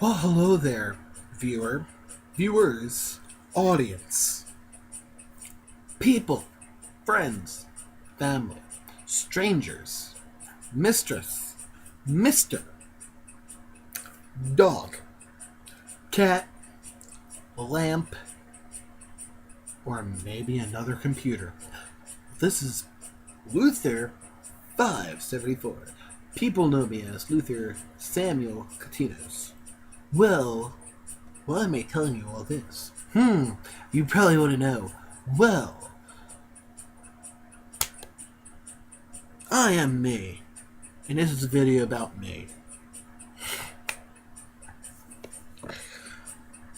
Well, hello there, viewers, audience, people, friends, family, strangers, mistress, mister, dog, cat, lamp, or maybe another computer. This is Luther 574. People know me as Luther Samuel Catinos. Well, why am I telling you all this? You probably want to know. Well, I am me, and this is a video about me.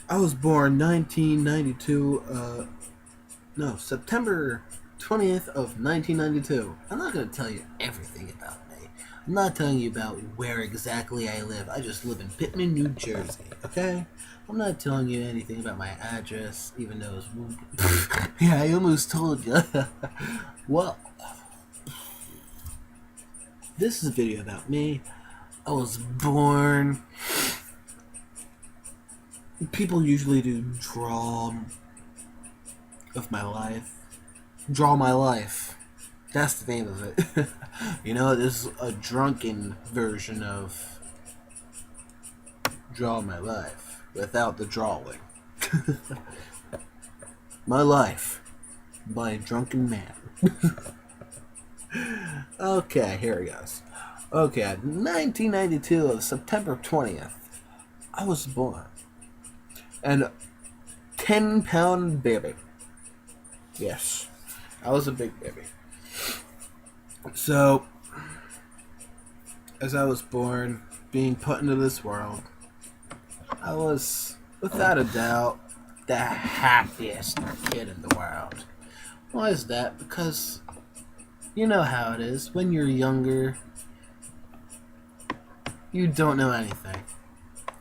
I was born 1992, September 20th of 1992. I'm not going to tell you everything about me. I'm not telling you about where exactly I live. I just live in Pittman, New Jersey, okay? I'm not telling you anything about my address, even though it's... yeah, I almost told you. Well, this is a video about me. I was born... People usually do draw my life. That's the name of it. You know, this is a drunken version of Draw My Life without the drawing. My Life by a Drunken Man. Okay, here it goes. Okay, 1992 of September 20th, I was born. And 10-pound baby. Yes, I was a big baby. So, as I was born, being put into this world, I was, without a doubt, the happiest kid in the world. Why is that? Because you know how it is. When you're younger, you don't know anything.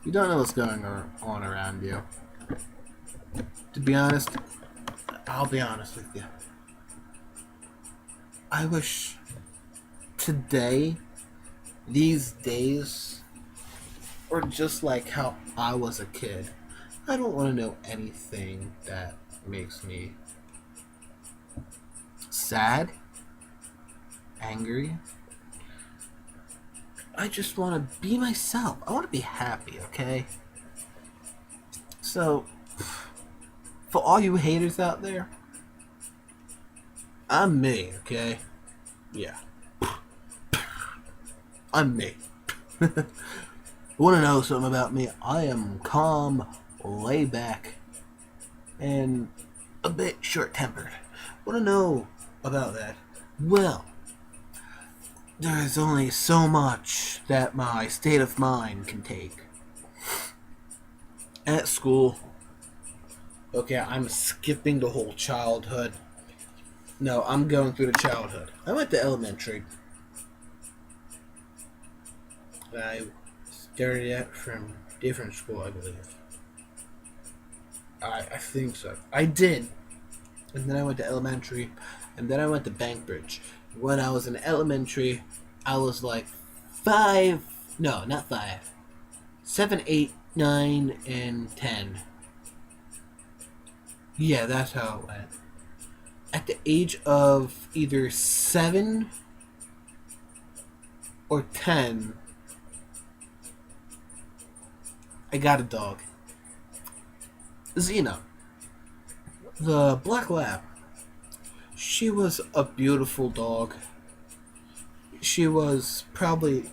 You don't know what's going on around you. To be honest, I'll be honest with you. I wish today, these days, were just like how I was a kid. I don't want to know anything that makes me sad, angry. I just want to be myself. I want to be happy, okay? So, for all you haters out there, I'm me, okay? Yeah. I'm me. Want to know something about me? I am calm, laid back, and a bit short-tempered. Want to know about that? Well, there is only so much that my state of mind can take. At school, okay, I'm skipping the whole childhood. No, I'm going through the childhood. I went to elementary. I started out from different school, I believe. I think so. I did. And then I went to elementary, and then I went to Bankbridge. When I was in elementary, I was like 5, no, not 5, 7, 8, 9, and 10. Yeah, that's how it went. At the age of either 7 or 10, I got a dog. Xena, the black lab. She was a beautiful dog. She was probably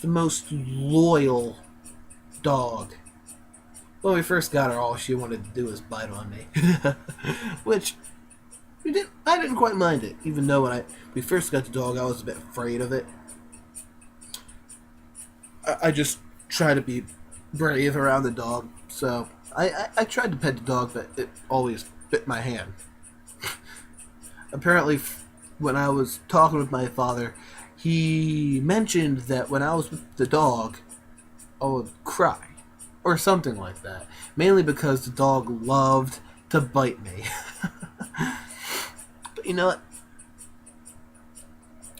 the most loyal dog. When we first got her, all she wanted to do was bite on me. Which, I didn't quite mind it. Even though when we first got the dog, I was a bit afraid of it. I just try to be brave around the dog. So, I tried to pet the dog, but it always bit my hand. Apparently, when I was talking with my father, he mentioned that when I was with the dog, I would cry. Or something like that. Mainly because the dog loved to bite me. But you know what?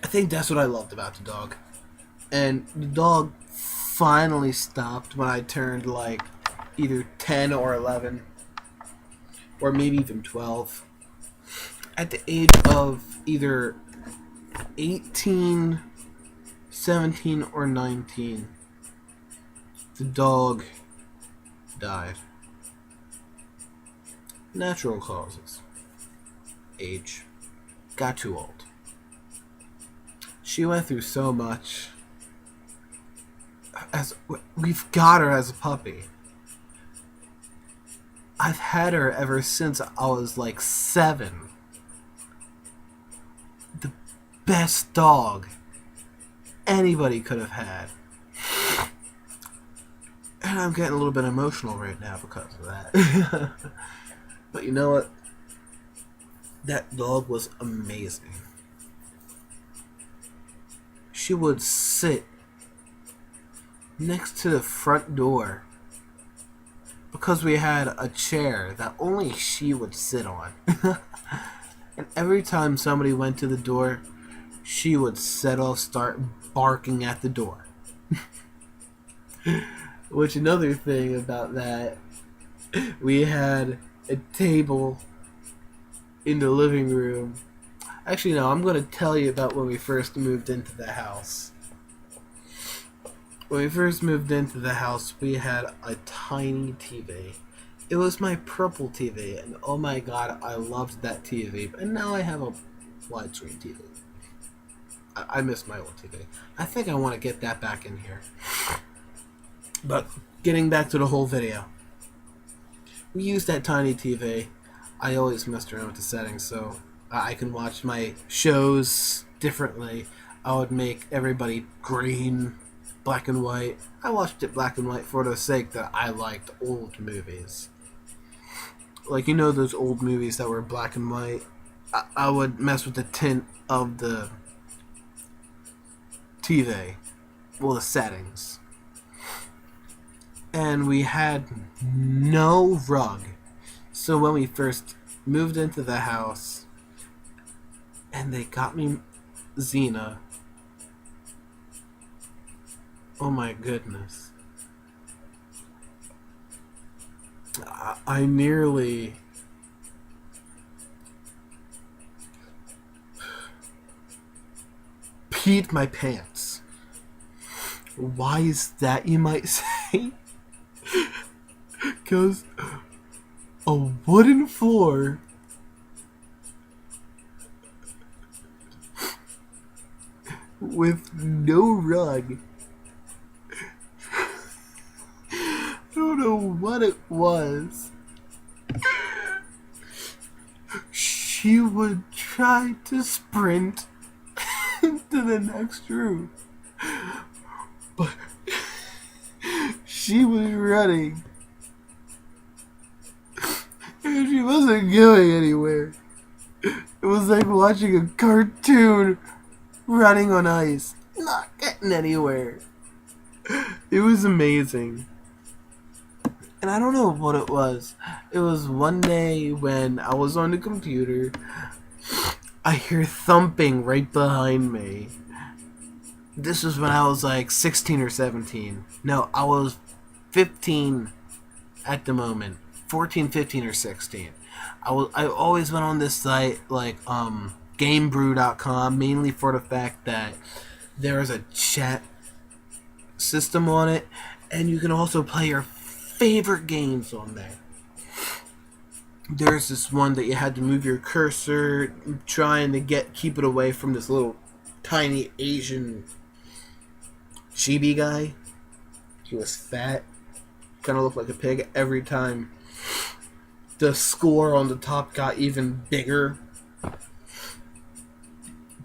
I think that's what I loved about the dog. And the dog finally stopped when I turned like either 10 or 11, or maybe even 12. At the age of either 18, 17, or 19, the dog died. Natural causes. Age. Got too old. She went through so much. As we've got her as a puppy. I've had her ever since I was like 7. The best dog anybody could have had. And I'm getting a little bit emotional right now because of that. But you know what? That dog was amazing. She would sit next to the front door because we had a chair that only she would sit on. And every time somebody went to the door, she would start barking at the door. Which, another thing about that, we had a table in the living room. Actually, no, I'm going to tell you about when we first moved into the house. When we first moved into the house, we had a tiny TV. It was my purple TV, and oh my god, I loved that TV. And now I have a widescreen TV. I miss my old TV. I think I want to get that back in here. But getting back to the whole video. We used that tiny TV. I always messed around with the settings so I can watch my shows differently. I would make everybody green, black and white. I watched it black and white for the sake that I liked old movies. Like, you know those old movies that were black and white? I would mess with the tint of the TV. Well, the settings. And we had no rug. So when we first moved into the house, and they got me Xena. Oh my goodness. I nearly peed my pants. Why is that, you might say? Because a wooden floor with no rug. I don't know what it was. She would try to sprint into the next room, but she was running and she wasn't going anywhere. It was like watching a cartoon running on ice, not getting anywhere. It was amazing. And I don't know what it was. It was one day when I was on the computer, I hear thumping right behind me. This was when I was like 16 or 17. No, I was 15 at the moment. 14, 15, or 16. I always went on this site like GameBrew.com, mainly for the fact that there is a chat system on it, and you can also play your favorite games on there. There's this one that you had to move your cursor, trying to keep it away from this little tiny Asian chibi guy. He was fat, kind of looked like a pig. Every time the score on the top got even bigger,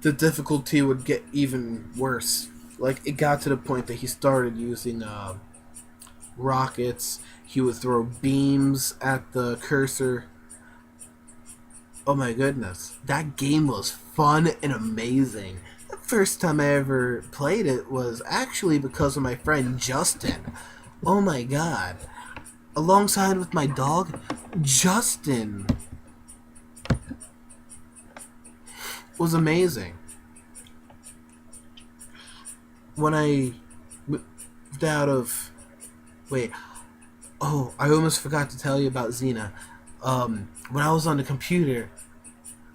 the difficulty would get even worse. Like, it got to the point that he started using rockets. He would throw beams at the cursor. Oh my goodness. That game was fun and amazing. The first time I ever played it was actually because of my friend Justin. Oh my god. Alongside with my dog, Justin was amazing. when I moved out of... Wait. Oh, I almost forgot to tell you about Xena. When I was on the computer,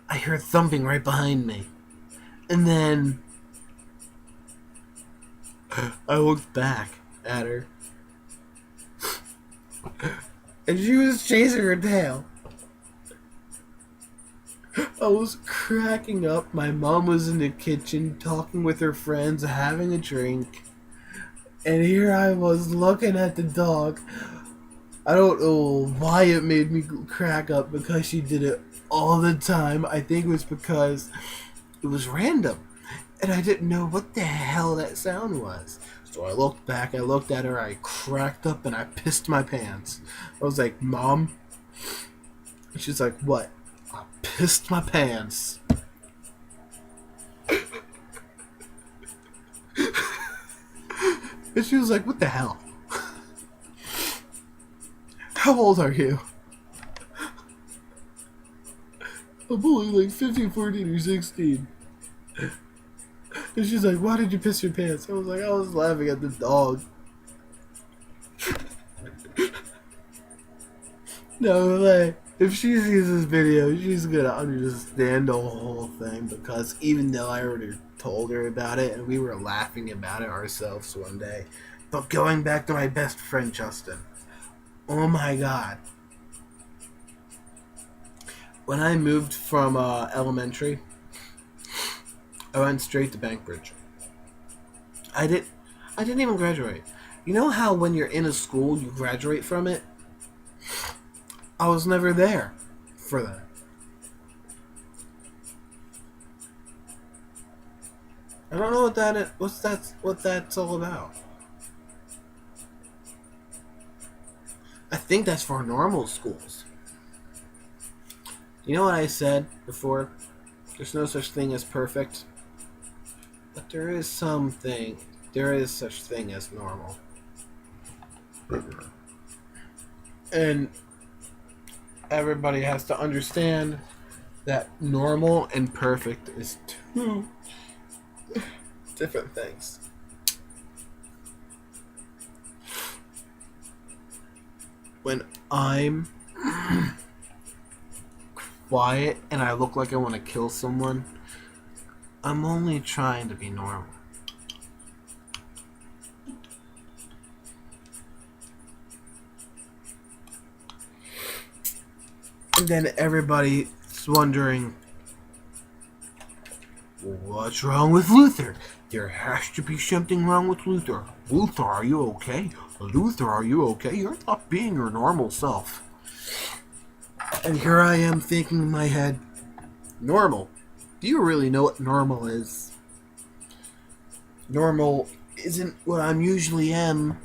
I heard thumping right behind me. And then I looked back at her. And she was chasing her tail. I was cracking up. My mom was in the kitchen talking with her friends, having a drink. And here I was looking at the dog. I don't know why it made me crack up, because she did it all the time. I think it was because it was random. And I didn't know what the hell that sound was. So I looked back, I looked at her, I cracked up, and I pissed my pants. I was like, Mom? And she's like, what? I pissed my pants. And she was like, what the hell? How old are you? I'm only like 15, 14, or 16. And she's like, why did you piss your pants? I was like, I was laughing at the dog. No, like, if she sees this video, she's gonna understand the whole thing, because even though I already told her about it and we were laughing about it ourselves one day. But going back to my best friend Justin. Oh my god. When I moved from elementary, I went straight to Bankbridge. I didn't even graduate. You know how when you're in a school, you graduate from it? I was never there for that. I don't know what that is, what that's all about. I think that's for normal schools. You know what I said before? There's no such thing as perfect. But there is such thing as normal. And everybody has to understand that normal and perfect is two different things. When I'm quiet and I look like I want to kill someone, I'm only trying to be normal. And then everybody's wondering, what's wrong with Luther? There has to be something wrong with Luther. Luther, are you okay? Luther, are you okay? You're not being your normal self. And here I am thinking in my head, normal? Do you really know what normal is? Normal isn't what I usually am.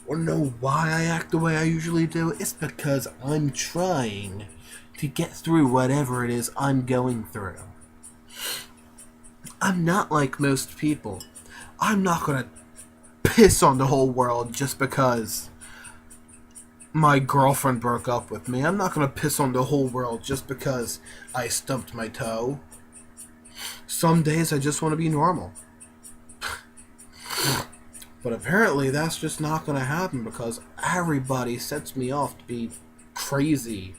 Or know why I act the way I usually do. It's because I'm trying to get through whatever it is I'm going through. I'm not like most people. I'm not gonna piss on the whole world just because my girlfriend broke up with me. I'm not gonna piss on the whole world just because I stubbed my toe. Some days I just want to be normal. But apparently that's just not gonna happen, because everybody sets me off to be crazy.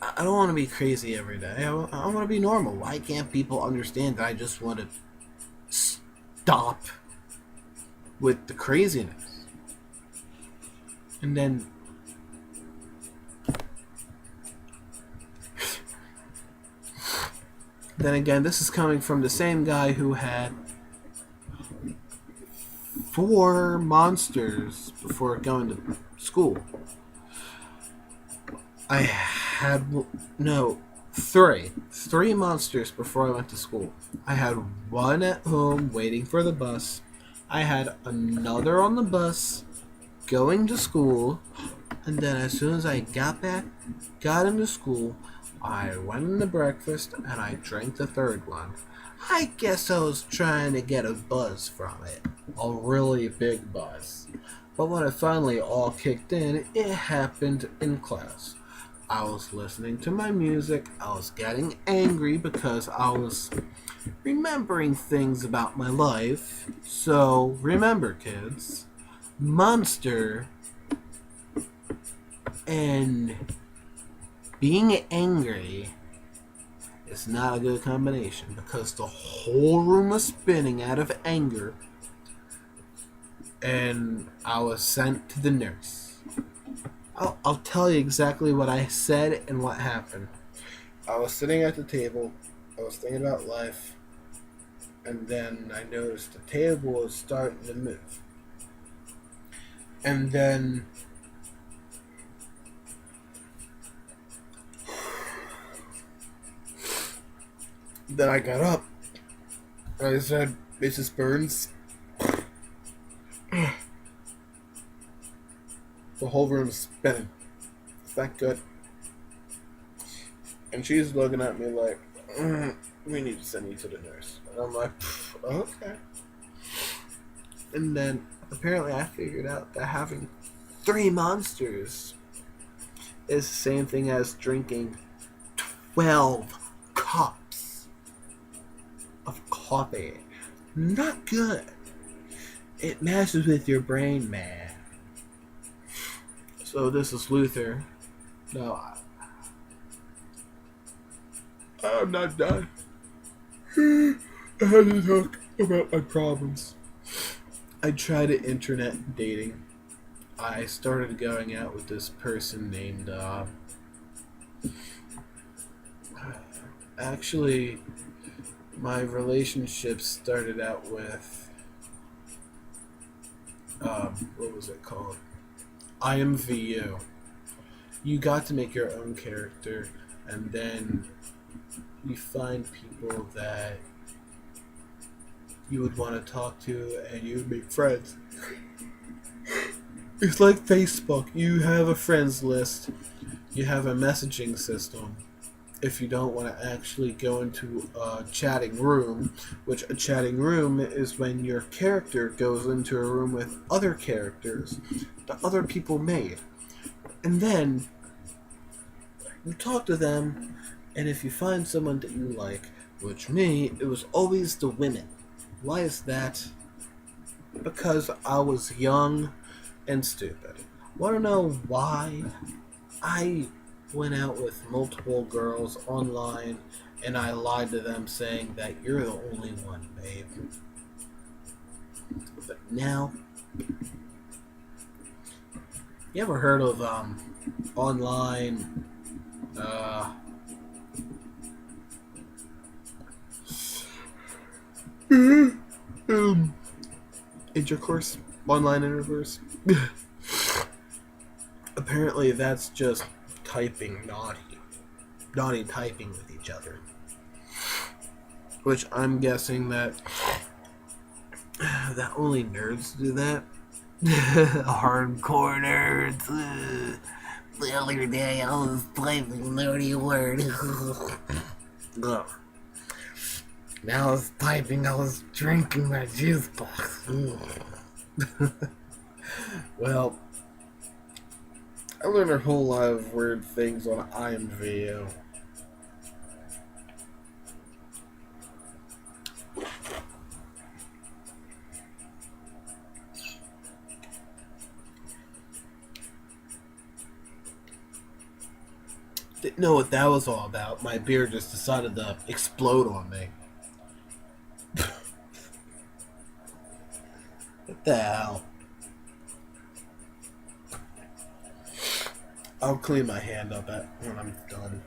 I don't want to be crazy every day. I want to be normal. Why can't people understand that I just want to stop with the craziness? And then again, this is coming from the same guy who had 4 monsters before going to school. I had, no, 3. 3 monsters before I went to school. I had one at home waiting for the bus. I had another on the bus going to school. And then as soon as I got into school, I went into breakfast and I drank the 3rd one. I guess I was trying to get a buzz from it. A really big buzz. But when it finally all kicked in, it happened in class. I was listening to my music. I was getting angry because I was remembering things about my life. So remember, kids, Monster and being angry is not a good combination because the whole room was spinning out of anger and I was sent to the nurse. I'll tell you exactly what I said and what happened. I was sitting at the table, I was thinking about life, and then I noticed the table was starting to move. And then I got up and I said, Mrs. Burns, the whole room's spinning. Is that good? And she's looking at me like, we need to send you to the nurse. And I'm like, okay. And then apparently I figured out that having 3 monsters is the same thing as drinking 12 cups of coffee. Not good. It messes with your brain, man. So this is Luther. No, I'm not done. I had to talk about my problems. I tried internet dating. I started going out with this person named, actually, my relationship started out with, what was it called? IMVU. You got to make your own character, and then you find people that you would want to talk to, and you would make friends. It's like Facebook. You have a friends list. You have a messaging system. If you don't want to actually go into a chatting room, which a chatting room is when your character goes into a room with other characters that other people made. And then you talk to them, and if you find someone that you like, which me, it was always the women. Why is that? Because I was young and stupid. Want to know why? I went out with multiple girls online and I lied to them saying that you're the only one, babe. But now, you ever heard of online intercourse? Online intercourse? Apparently that's just typing naughty typing with each other. Which I'm guessing that only nerds do that. Hardcore nerds. The other day I was typing a nerdy word. Now I was typing, I was drinking my juice box. Well, I learned a whole lot of weird things on IMVU. Didn't know what that was all about. My beer just decided to explode on me. What the hell? I'll clean my hand up when I'm done.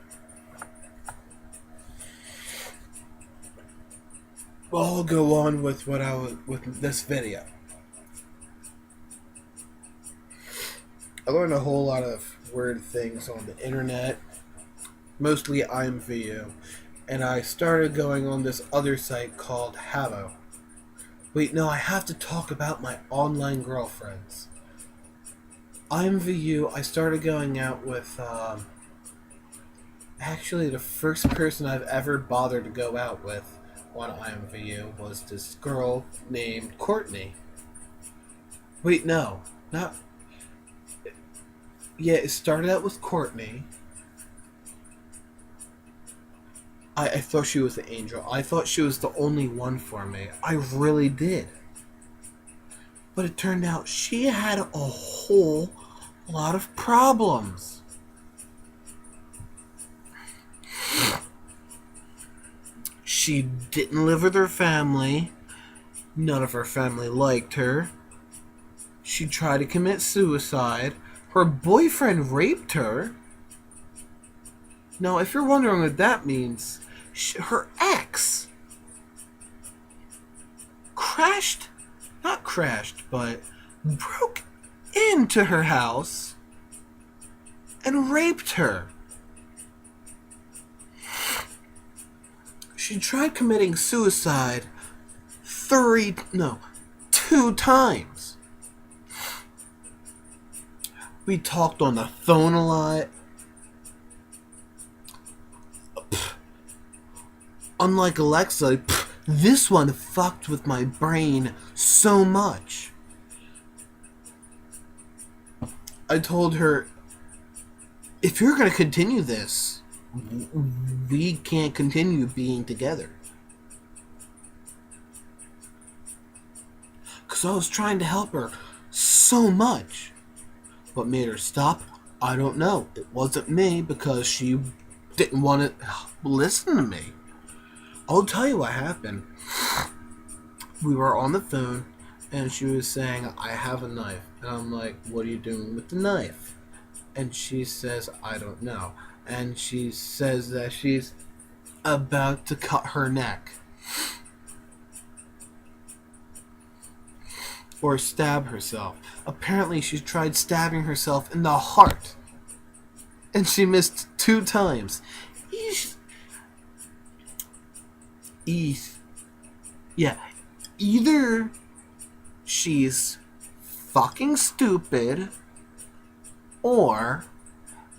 Well, I'll go on with with this video. I learned a whole lot of weird things on the internet, mostly IMVU, and I started going on this other site called Havo. Wait, no, I have to talk about my online girlfriends. IMVU, I started going out with, actually the first person I've ever bothered to go out with on IMVU was this girl named Courtney. Wait, no, not... Yeah, it started out with Courtney, I thought she was an angel. I thought she was the only one for me. I really did. But it turned out she had a whole lot of problems. She didn't live with her family. None of her family liked her. She tried to commit suicide. Her boyfriend raped her. Now, if you're wondering what that means, her ex but broke into her house and raped her. She tried committing suicide 2 times. We talked on the phone a lot. Unlike Alexa, this one fucked with my brain so much. I told her, if you're going to continue this, we can't continue being together. Because I was trying to help her so much. What made her stop? I don't know. It wasn't me, because she didn't want to listen to me. I'll tell you what happened. We were on the phone, and she was saying, I have a knife. And I'm like, what are you doing with the knife? And she says, I don't know. And she says that she's about to cut her neck. Or stab herself. Apparently she tried stabbing herself in the heart. And she missed 2 times. Either she's fucking stupid, or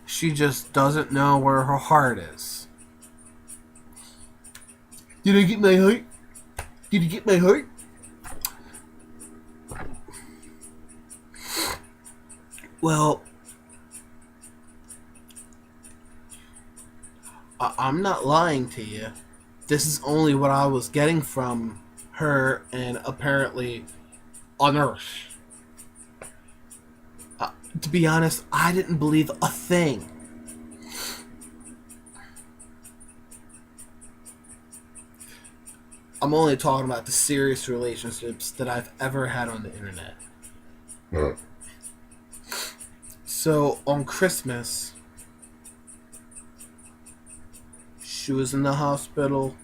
she just doesn't know where her heart is. Did I get my heart? Did you get my heart? Well, I'm not lying to you. This is only what I was getting from her and apparently on Earth. To be honest, I didn't believe a thing. I'm only talking about the serious relationships that I've ever had on the internet. So, on Christmas, she was in the hospital.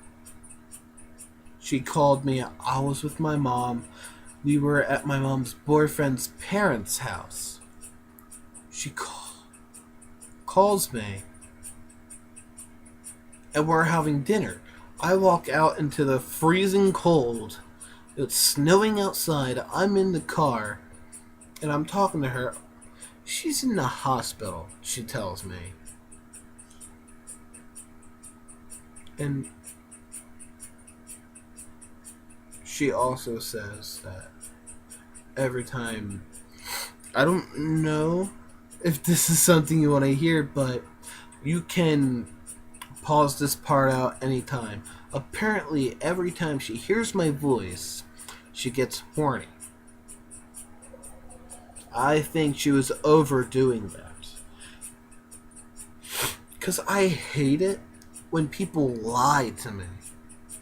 She called me. I was with my mom. We were at my mom's boyfriend's parents' house. She calls me. And we're having dinner. I walk out into the freezing cold. It's snowing outside. I'm in the car. And I'm talking to her. She's in the hospital, she tells me. And she also says that every time... I don't know if this is something you want to hear, but you can pause this part out anytime. Apparently, every time she hears my voice, she gets horny. I think she was overdoing that. Because I hate it when people lie to me.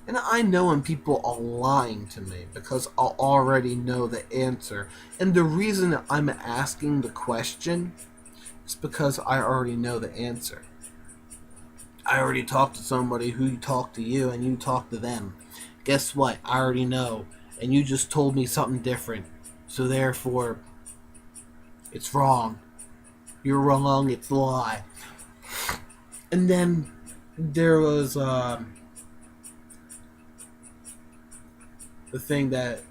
And I know when people are lying to me because I already know the answer. And the reason I'm asking the question is because I already know the answer. I already talked to somebody who talked to you and you talked to them. Guess what? I already know. And you just told me something different. So therefore... it's wrong. You're wrong, it's a lie. And then there was the thing that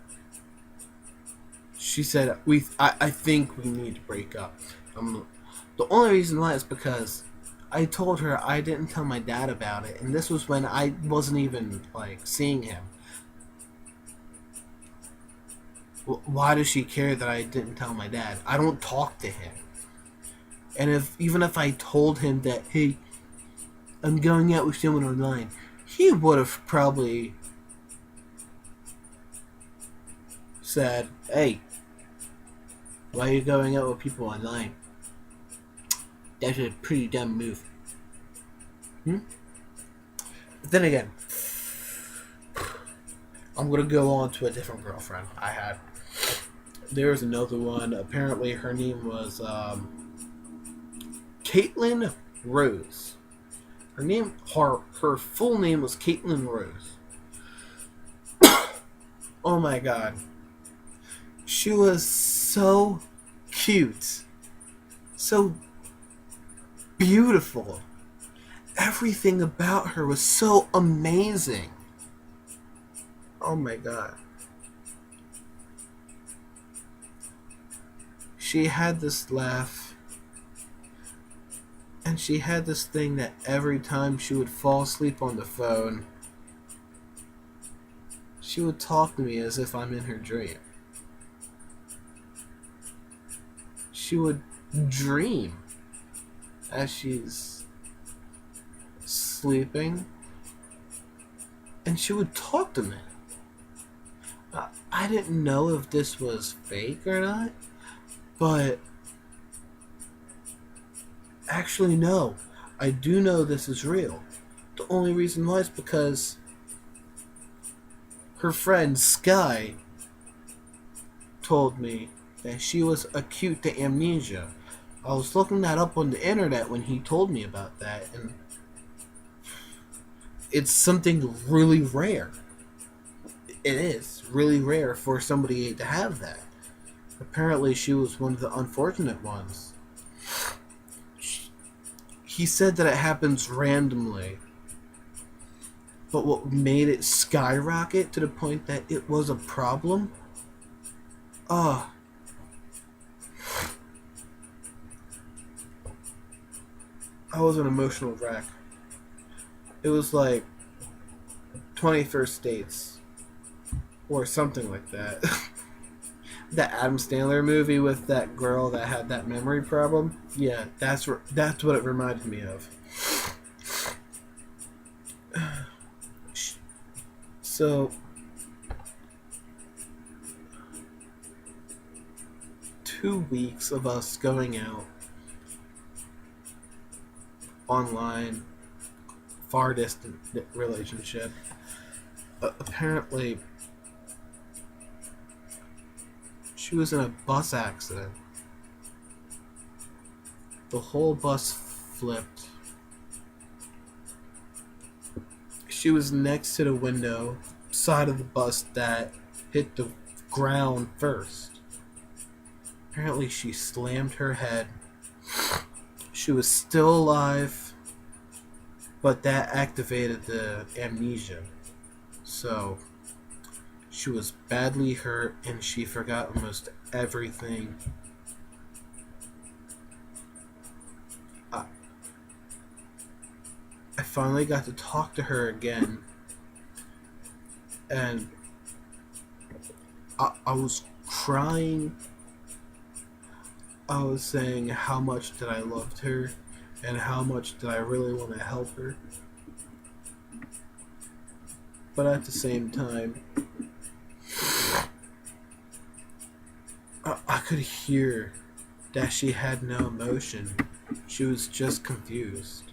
she said, I think we need to break up. The only reason why is because I told her I didn't tell my dad about it, and this was when I wasn't even seeing him. Why does she care that I didn't tell my dad? I don't talk to him. And even if I told him that, hey, I'm going out with someone online, he would have probably said, "Hey, why are you going out with people online? That's a pretty dumb move." Hmm? But then again, I'm gonna go on to a different girlfriend I had. There was another one. Apparently, her name was Caitlin Rose. Her full name was Caitlin Rose. Oh my god, she was so cute, so beautiful. Everything about her was so amazing. Oh my god. She had this laugh, and she had this thing that every time she would fall asleep on the phone, she would talk to me as if I'm in her dream. She would dream as she's sleeping, and she would talk to me. I didn't know if this was fake or not, but actually, no. I do know this is real. The only reason why is because her friend Sky told me that she was acute to amnesia. I was looking that up on the internet when he told me about that, and it's something really rare. It is really rare for somebody to have that. Apparently, she was one of the unfortunate ones. He said that it happens randomly, but what made it skyrocket to the point that it was a problem? Ah, I was an emotional wreck. It was like 21st Dates or something like that. That Adam Sandler movie with that girl that had that memory problem. Yeah, that's what it reminded me of. So, 2 weeks of us going out online, far distant relationship. Apparently, she was in a bus accident. The whole bus flipped. She was next to the window side of the bus that hit the ground first. Apparently, she slammed her head. She was still alive, but that activated the amnesia. So, she was badly hurt and she forgot almost everything. I finally got to talk to her again, and I was crying. I was saying how much that I loved her and how much that I really want to help her. But at the same time, I could hear that she had no emotion. She was just confused.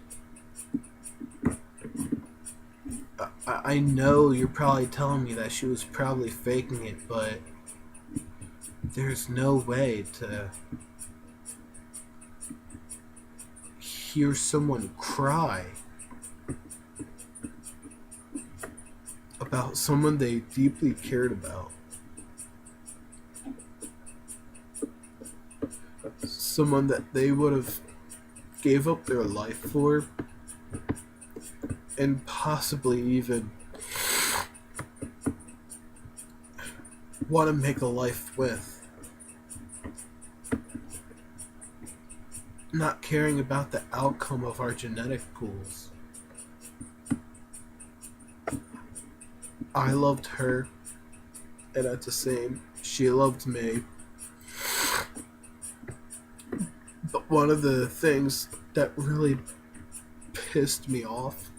I know you're probably telling me that she was probably faking it, but there's no way to hear someone cry about someone they deeply cared about. Someone that they would have gave up their life for, and possibly even want to make a life with. Not caring about the outcome of our genetic pools. I loved her, and at the same, she loved me. But one of the things that really pissed me off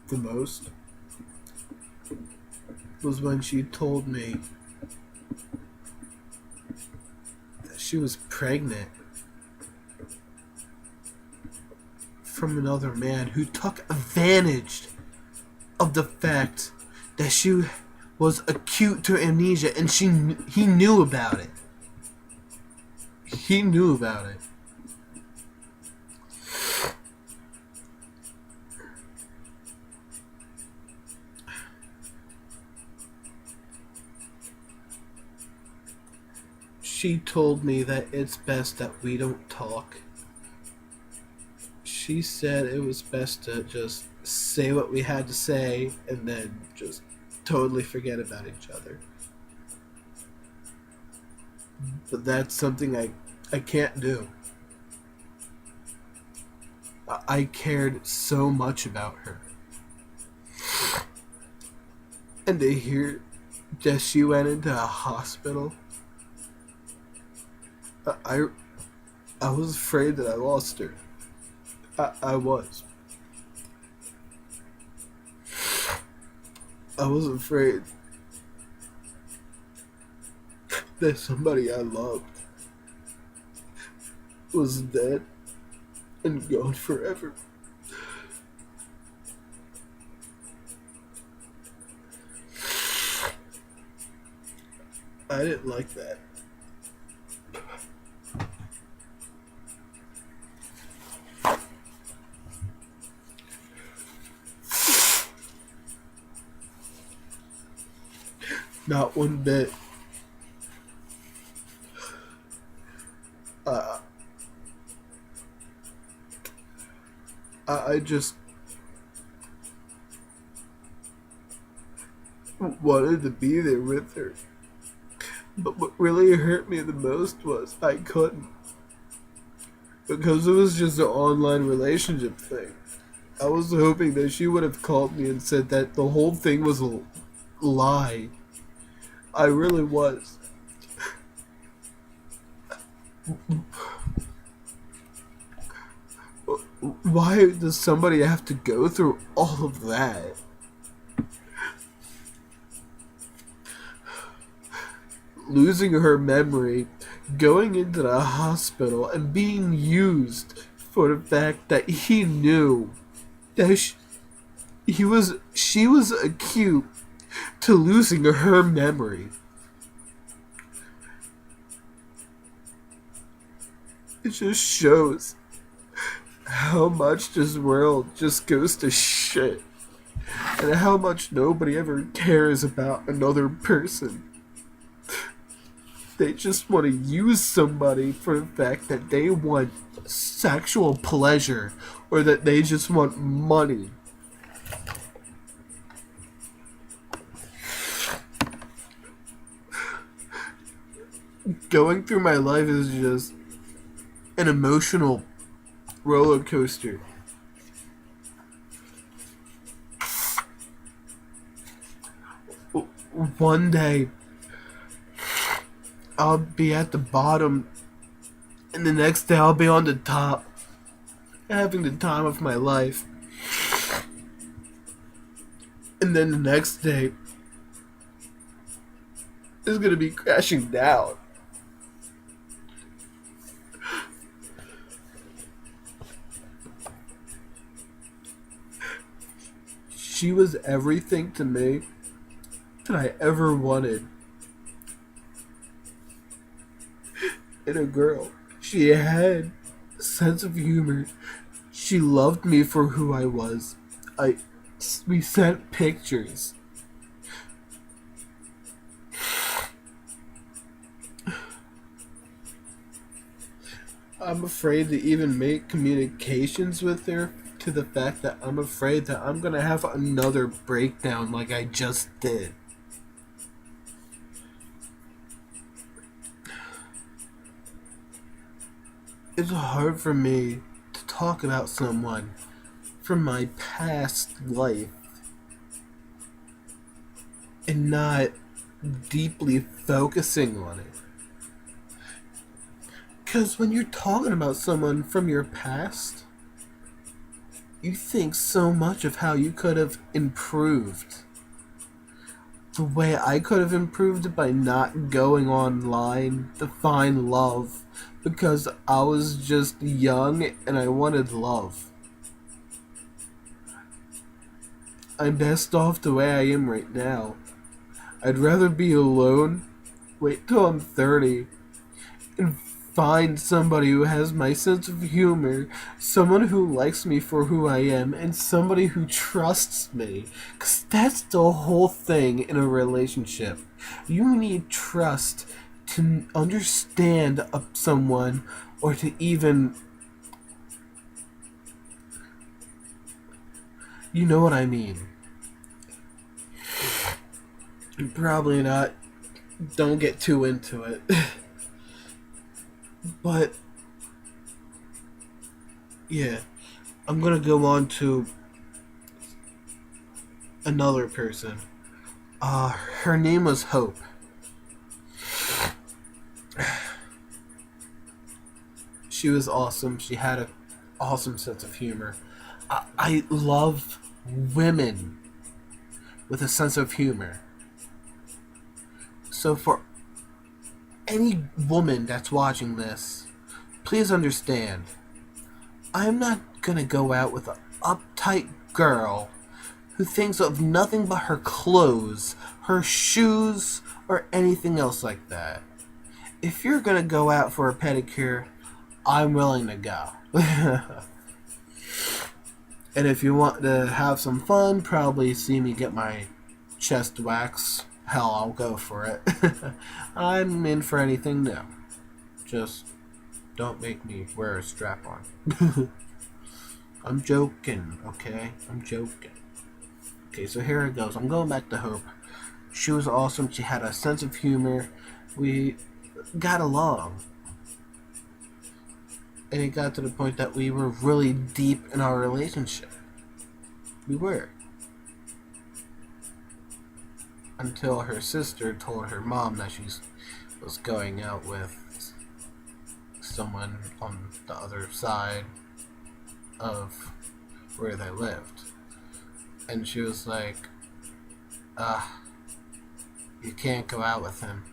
the most was when she told me that she was pregnant from another man who took advantage of the fact that she was acute to amnesia, and he knew about it. He knew about it. She told me that it's best that we don't talk. She said it was best to just say what we had to say and then just totally forget about each other. But that's something I can't do. I cared so much about her. And to hear that she went into a hospital, I was afraid that I lost her. I was. I was afraid that somebody I loved was dead and gone forever. I didn't like that. Not one bit. I just wanted to be there with her. But what really hurt me the most was I couldn't. Because it was just an online relationship thing. I was hoping that she would have called me and said that the whole thing was a lie. I really was. Why does somebody have to go through all of that? Losing her memory, going into the hospital, and being used for the fact that he knew that she was acute to losing her memory. It just shows how much this world just goes to shit, and how much nobody ever cares about another person. They just want to use somebody for the fact that they want sexual pleasure, or that they just want money. Going through my life is just an emotional roller coaster. One day, I'll be at the bottom, and the next day I'll be on the top, having the time of my life. And then the next day is gonna be crashing down. She was everything to me that I ever wanted in a girl. She had a sense of humor. She loved me for who I was. We sent pictures. I'm afraid to even make communications with her, to the fact that I'm afraid that I'm gonna have another breakdown like I just did. It's hard for me to talk about someone from my past life and not deeply focusing on it. Because when you're talking about someone from your past, You think so much of how you could have improved. The way I could have improved it by not going online to find love because I was just young and I wanted love. I'm best off the way I am right now. I'd rather be alone, wait till I'm 30, and find somebody who has my sense of humor, someone who likes me for who I am, and somebody who trusts me. Because that's the whole thing in a relationship. You need trust to understand someone or to even. You know what I mean. Probably not. Don't get too into it. But, yeah. I'm gonna go on to another person. Her name was Hope. She was awesome. She had an awesome sense of humor. I love women with a sense of humor. So for any woman that's watching this, please understand, I'm not gonna go out with an uptight girl who thinks of nothing but her clothes, her shoes, or anything else like that. If you're gonna go out for a pedicure, I'm willing to go. And if you want to have some fun, probably see me get my chest wax. Hell, I'll go for it. I'm in for anything new. Just don't make me wear a strap on. I'm joking, okay? I'm joking. Okay, so here it goes. I'm going back to Hope. She was awesome. She had a sense of humor. We got along. And it got to the point that we were really deep in our relationship. We were. Until her sister told her mom that she was going out with someone on the other side of where they lived. And she was like, you can't go out with him.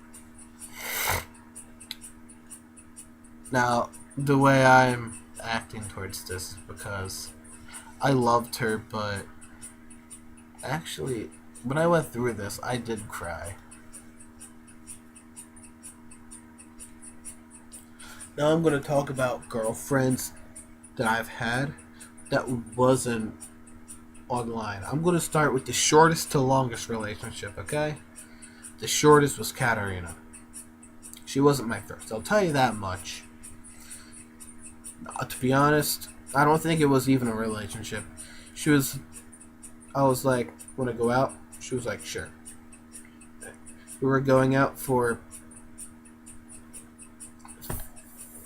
Now, the way I'm acting towards this is because I loved her, but actually, when I went through this, I did cry. Now I'm going to talk about girlfriends that I've had that wasn't online. I'm going to start with the shortest to longest relationship, okay? The shortest was Katarina. She wasn't my first. I'll tell you that much. To be honest, I don't think it was even a relationship. I was like, want to go out? She was like, sure. We were going out for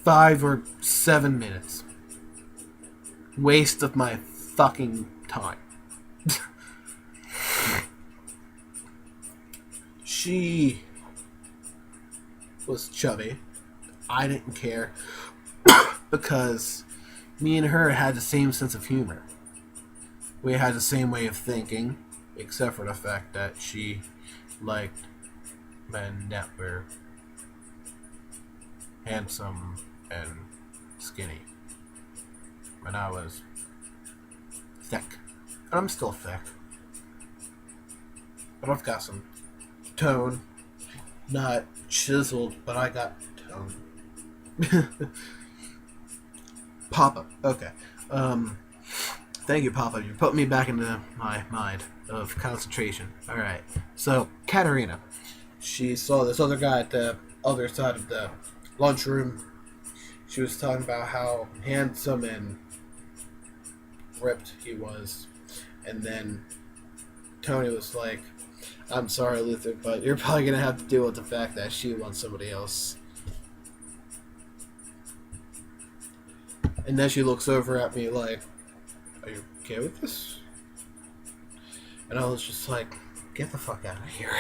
5 or 7 minutes. Waste of my fucking time. She was chubby. I didn't care because me and her had the same sense of humor. We had the same way of thinking, except for the fact that she liked men that were handsome and skinny. When I was thick. And I'm still thick. But I've got some tone. Not chiseled, but I got tone. Papa. Okay. Thank you, Papa. You put me back into my mind of concentration. Alright. So, Katarina. She saw this other guy at the other side of the lunchroom. She was talking about how handsome and ripped he was. And then Tony was like, I'm sorry, Luther, but you're probably going to have to deal with the fact that she wants somebody else. And then she looks over at me like, are you okay with this? And I was just like, get the fuck out of here.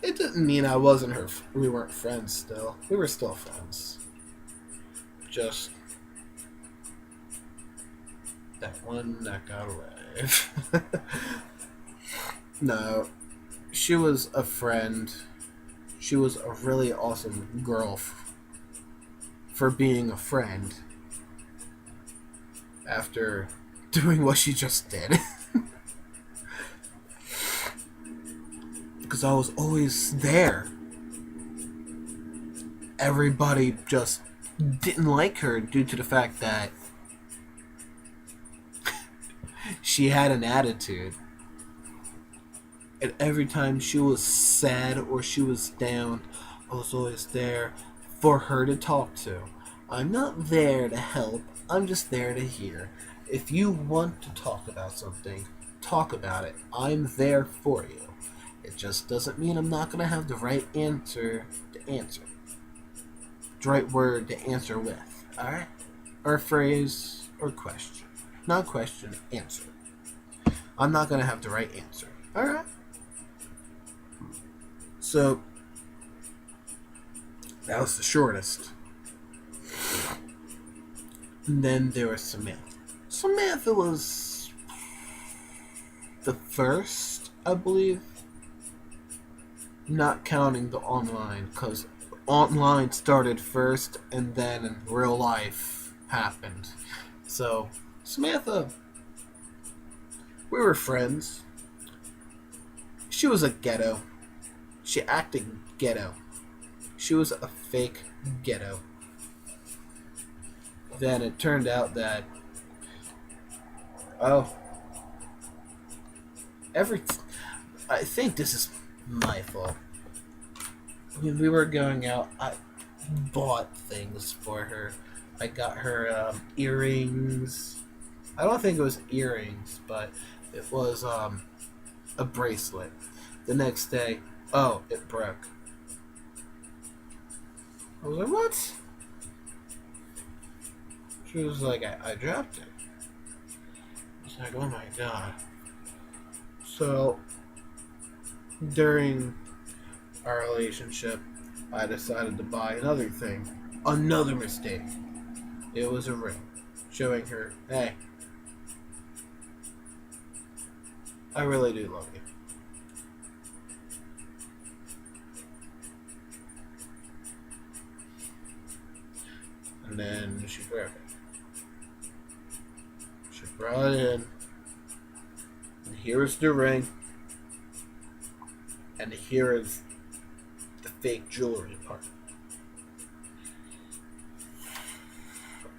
It didn't mean I wasn't her. We weren't friends still. We were still friends. Just That one that got away. No, she was a friend. She was a really awesome girl for being a friend after doing what she just did. Because I was always there. Everybody just didn't like her due to the fact that she had an attitude. And every time she was sad or she was down, I was always there for her to talk to. I'm not there to help, I'm just there to hear. If you want to talk about something, talk about it. I'm there for you. It just doesn't mean I'm not going to have the right answer to answer. The right word to answer with. Alright? Or phrase or question. Not question, answer. I'm not going to have the right answer. Alright? So, that was the shortest. And then there was Samantha. Samantha was the first, I believe. Not counting the online, because online started first and then real life happened. So, Samantha, we were friends. She was a ghetto. She acted ghetto. She was a fake ghetto. Then it turned out that, I think this is my fault. When we were going out, I bought things for her. I got her earrings. I don't think it was earrings, but it was a bracelet. The next day, it broke. I was like, what? She was like, I dropped it. I was like, oh my god. So, during our relationship, I decided to buy another thing. Another mistake. It was a ring. Showing her, hey, I really do love you. And then she grabbed it. She brought it in. And here's the ring. And here is the fake jewelry part.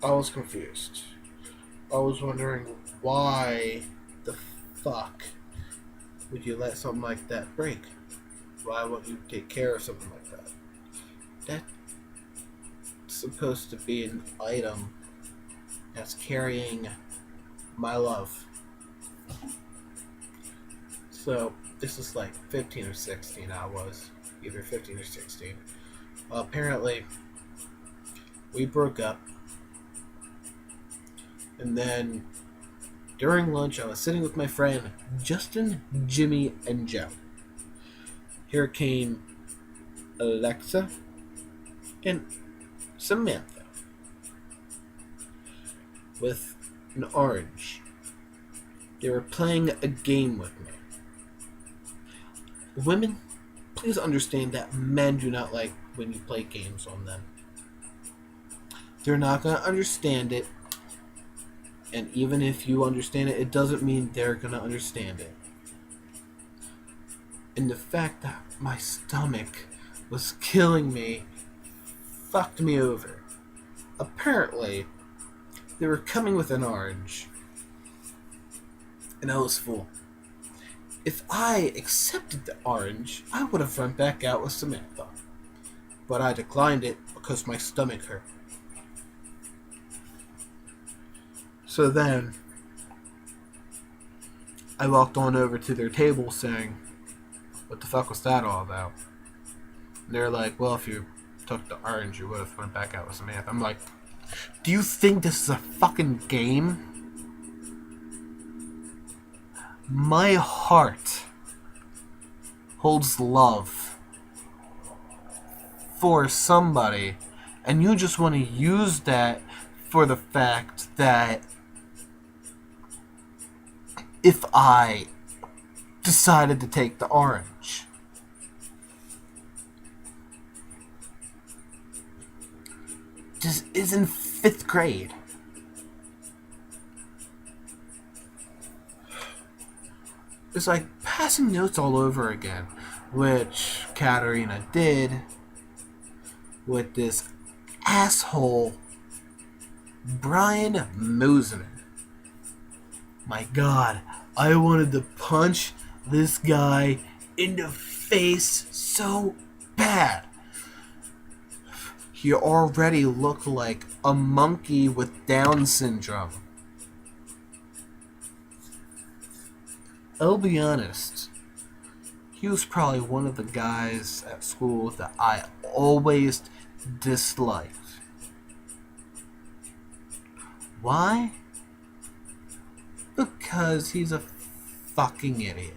I was confused. I was wondering why the fuck would you let something like that break? Why wouldn't you take care of something like that? That's supposed to be an item that's carrying my love. So, this is like 15 or 16 I was. Either 15 or 16. Well, apparently, we broke up. And then, during lunch, I was sitting with my friend Justin, Jimmy, and Joe. Here came Alexa and Samantha with an orange. They were playing a game with me. Women, please understand that men do not like when you play games on them. They're not going to understand it. And even if you understand it, it doesn't mean they're going to understand it. And the fact that my stomach was killing me fucked me over. Apparently, they were coming with an orange. And I was full. If I accepted the orange, I would have run back out with Samantha. But I declined it because my stomach hurt. So then, I walked on over to their table saying, what the fuck was that all about? And they're like, well, if you took the orange, you would have went back out with Samantha. I'm like, do you think this is a fucking game? My heart holds love for somebody, and you just want to use that for the fact that if I decided to take the orange. Just is in 5th grade. It's like passing notes all over again, which Katarina did with this asshole Brian Moseman. My God, I wanted to punch this guy in the face so bad. He already looked like a monkey with Down syndrome. I'll be honest, he was probably one of the guys at school that I always disliked. Why? Because he's a fucking idiot.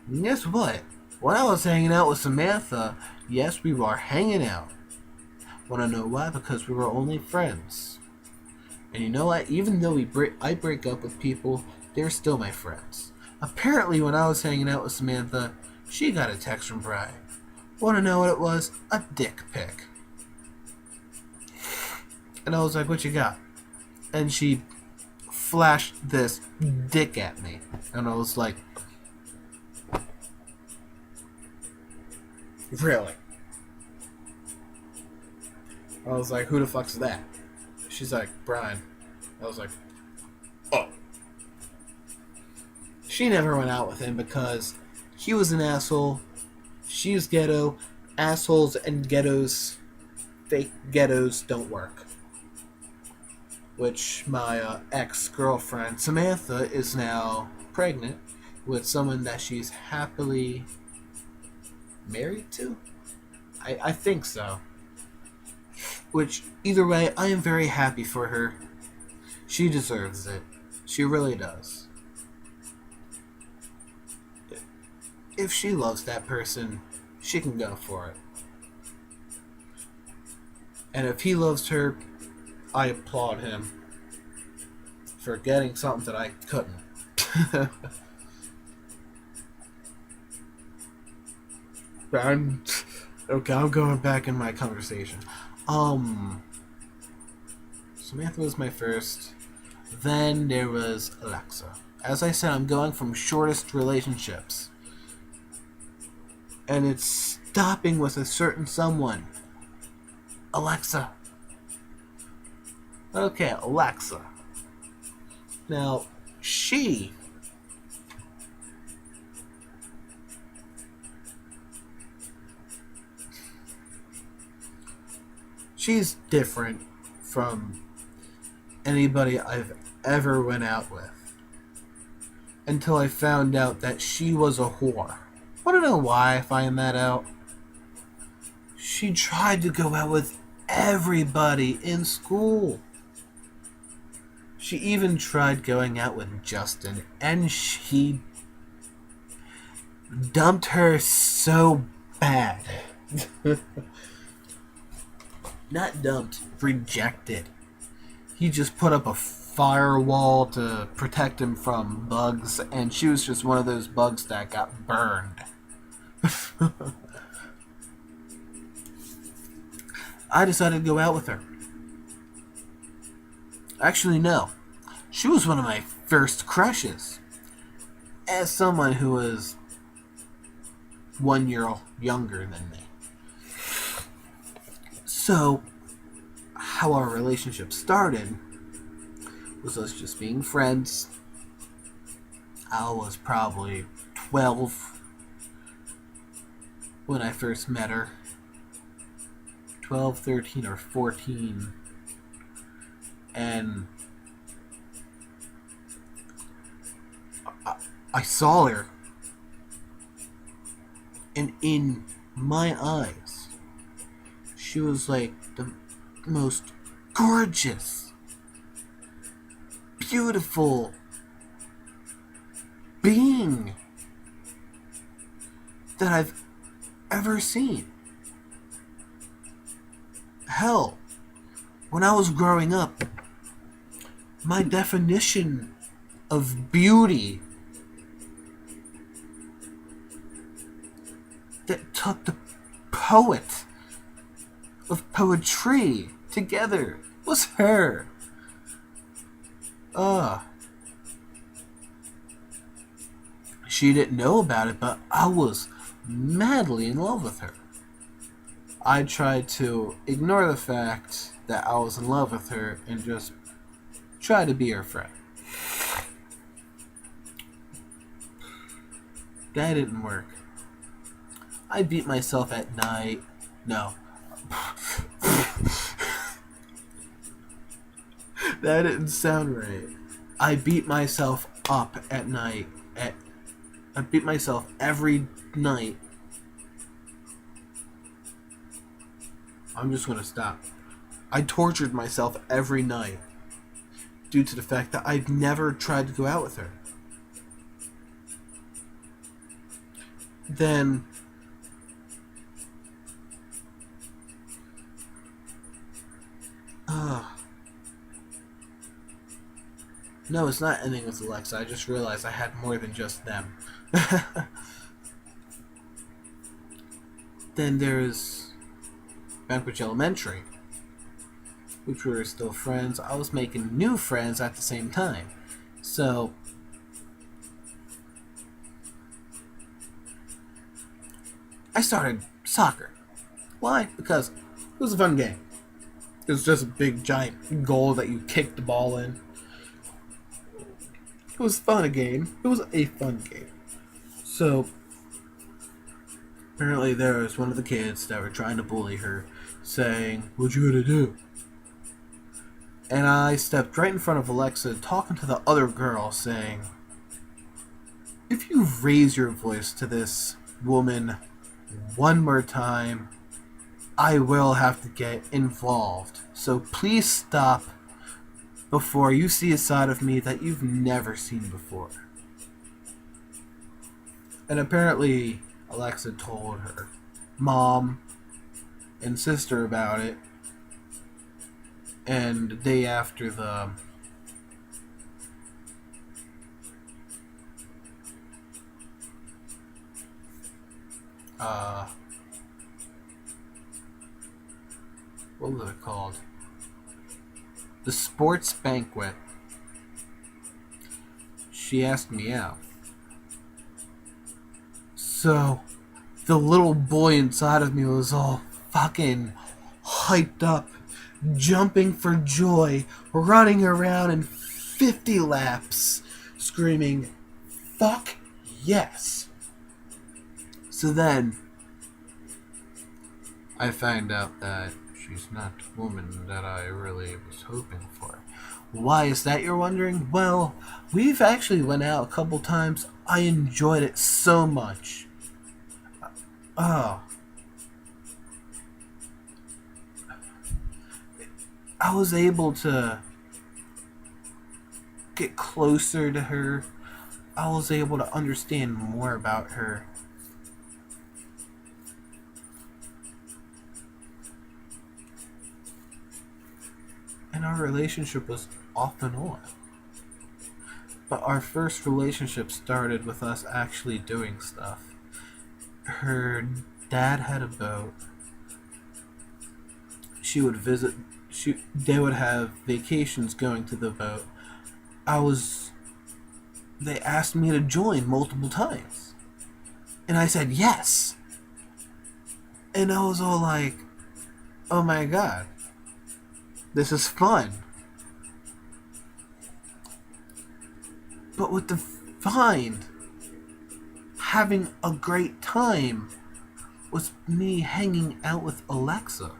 And guess what? When I was hanging out with Samantha, yes, we were hanging out. Wanna know why? Because we were only friends. And you know what? Even though I break up with people, they're still my friends. Apparently, when I was hanging out with Samantha, she got a text from Brian. Wanna know what it was? A dick pic. And I was like, what you got? And she flashed this dick at me. And I was like, really? I was like, who the fuck's that? She's like, Brian. I was like, oh. She never went out with him because he was an asshole. She was ghetto. Assholes and ghettos, fake ghettos, don't work. Which my ex-girlfriend, Samantha, is now pregnant with someone that she's happily married to? I think so. Which, either way, I am very happy for her. She deserves it. She really does. If she loves that person, she can go for it. And if he loves her, I applaud him for getting something that I couldn't. But I'm going back in my conversation. Samantha was my first. Then there was Alexa. As I said, I'm going from shortest relationships. And it's stopping with a certain someone. Alexa. Okay, Alexa. Now, she's different from anybody I've ever went out with. Until I found out that she was a whore. Want to know why I find that out? She tried to go out with everybody in school. She even tried going out with Justin, and he dumped her so bad. Not dumped, rejected. He just put up a firewall to protect him from bugs, and she was just one of those bugs that got burned. I decided to go out with her. Actually, no. She was one of my first crushes. As someone who was 1 year younger than me. So, how our relationship started was us just being friends. I was probably 12 when I first met her. 12, 13, or 14. And I saw her. And in my eyes, she was like the most gorgeous, beautiful being that I've ever seen. Hell, when I was growing up, my definition of beauty that took the poet of poetry together was her. She didn't know about it, but I was madly in love with her. I tried to ignore the fact that I was in love with her and just try to be her friend. That didn't work. I beat myself at night. No. That didn't sound right. I beat myself up at night. I beat myself every night. I'm just gonna stop. I tortured myself every night due to the fact that I've never tried to go out with her. Then no, it's not ending with Alexa. I just realized I had more than just them. Then there's Banquet Elementary, which we were still friends. I was making new friends at the same time. So I started soccer. Why? Because it was a fun game. It was just a big giant goal that you kicked the ball in. It was fun a game. It was a fun game. So apparently there was one of the kids that were trying to bully her, saying, "What you gonna do?" And I stepped right in front of Alexa, talking to the other girl, saying, "If you raise your voice to this woman one more time, I will have to get involved. So please stop before you see a side of me that you've never seen before." And apparently Alexa told her mom and sister about it. And the day after what was it called? The sports banquet. She asked me out. So the little boy inside of me was all fucking hyped up, jumping for joy, running around in 50 laps, screaming, "Fuck yes!" So then I find out that she's not the woman that I really was hoping for. Why is that, you're wondering? Well, we've actually went out a couple times. I enjoyed it so much. Oh. I was able to get closer to her. I was able to understand more about her. And our relationship was off and on. But our first relationship started with us actually doing stuff. Her dad had a boat. She would visit. They would have vacations going to the boat. They asked me to join multiple times. And I said yes. And I was all like, oh my god, this is fun. But what defined having a great time was me hanging out with Alexa,